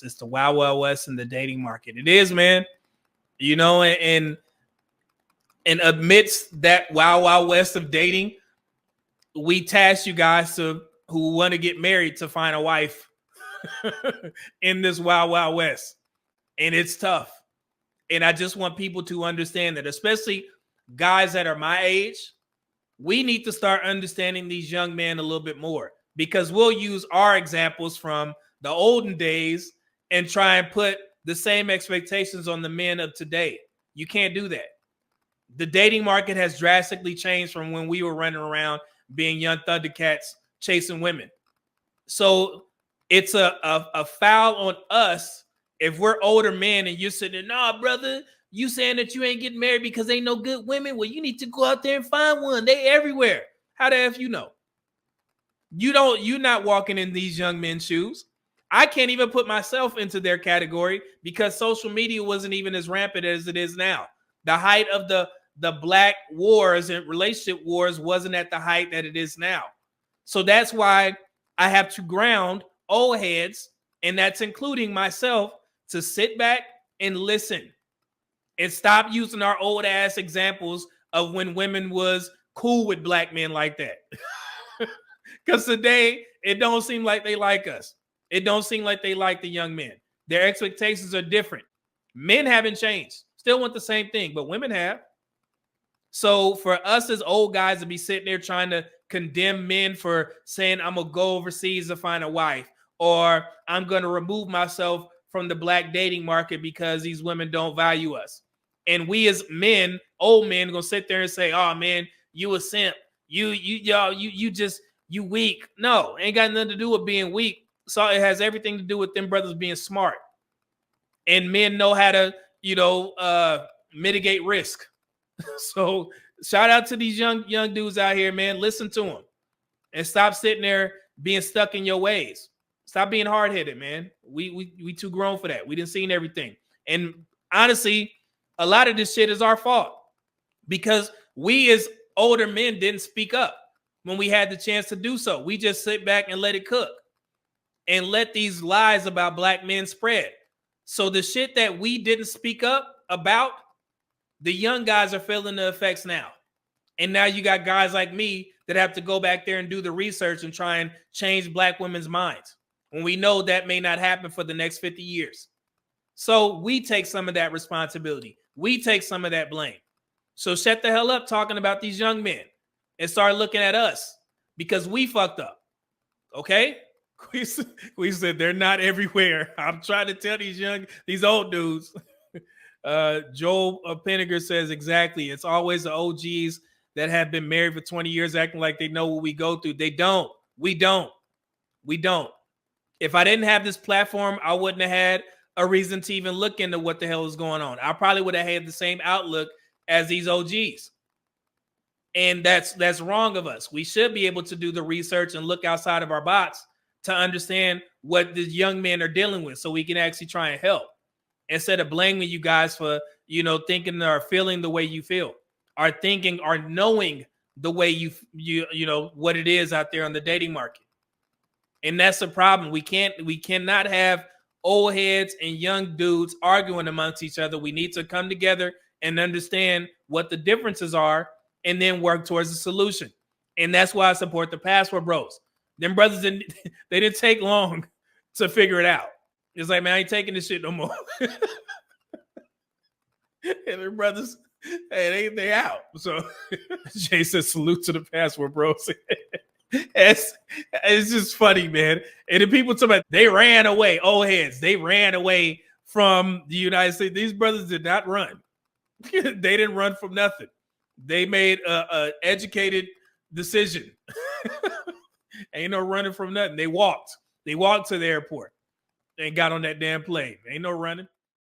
It's the Wild Wild West in the dating market. It is, man. You know, and amidst that Wild Wild West of dating, we task you guys who want to get married to find a wife in this Wild Wild West. And it's tough. And I just want people to understand that, especially guys that are my age, we need to start understanding these young men a little bit more, because we'll use our examples from the olden days and try and put the same expectations on the men of today. You can't do that. The dating market has drastically changed from when we were running around being young Thundercats chasing women. So it's a foul on us if we're older men and you're sitting there, nah, brother, you saying that you ain't getting married because ain't no good women? Well, you need to go out there and find one. They everywhere. How the F you know? You're not walking in these young men's shoes. I can't even put myself into their category because social media wasn't even as rampant as it is now. The height of the black wars and relationship wars wasn't at the height that it is now. So that's why I have to ground old heads, and that's including myself, to sit back and listen and stop using our old ass examples of when women was cool with black men like that. Because today, it don't seem like they like us. It don't seem like they like the young men. Their expectations are different. Men haven't changed. Still want the same thing, but women have. So for us as old guys to be sitting there trying to condemn men for saying, I'm going to go overseas to find a wife, or I'm going to remove myself from the black dating market because these women don't value us. And we as men, old men, going to sit there and say, oh man, you a simp. You weak. No, ain't got nothing to do with being weak. So it has everything to do with them brothers being smart. And men know how to, mitigate risk. So shout out to these young dudes out here, man. Listen to them and stop sitting there being stuck in your ways. Stop being hard-headed, man. We too grown for that. We didn't see everything. And honestly, a lot of this shit is our fault because we as older men didn't speak up when we had the chance to do so. We just sit back and let it cook and let these lies about black men spread. So the shit that we didn't speak up about, the young guys are feeling the effects now. And now you got guys like me that have to go back there and do the research and try and change black women's minds when we know that may not happen for the next 50 years. So we take some of that responsibility. We take some of that blame. So shut the hell up talking about these young men and start looking at us because we fucked up. Okay? We said they're not everywhere. I'm trying to tell these old dudes. Joel Penninger says exactly. It's always the OGs that have been married for 20 years acting like they know what we go through. They don't. We don't. If I didn't have this platform, I wouldn't have had a reason to even look into what the hell is going on. I probably would have had the same outlook as these OGs. And that's wrong of us. We should be able to do the research and look outside of our box to understand what the young men are dealing with so we can actually try and help instead of blaming you guys for, thinking or feeling the way you feel, or thinking or knowing the way you what it is out there on the dating market. And that's the problem. We cannot have old heads and young dudes arguing amongst each other. We need to come together and understand what the differences are and then work towards a solution. And that's why I support the Password Bros. Them brothers, they didn't take long to figure it out. It's like, man, I ain't taking this shit no more. And their brothers, hey, they out. So Jay says, salute to the Password Bros. It's just funny, man. And the people talk about they ran away, old heads. They ran away from the United States. These brothers did not run. They didn't run from nothing. They made a educated decision. Ain't no running from nothing. They walked. They walked to the airport and got on that damn plane. Ain't no running.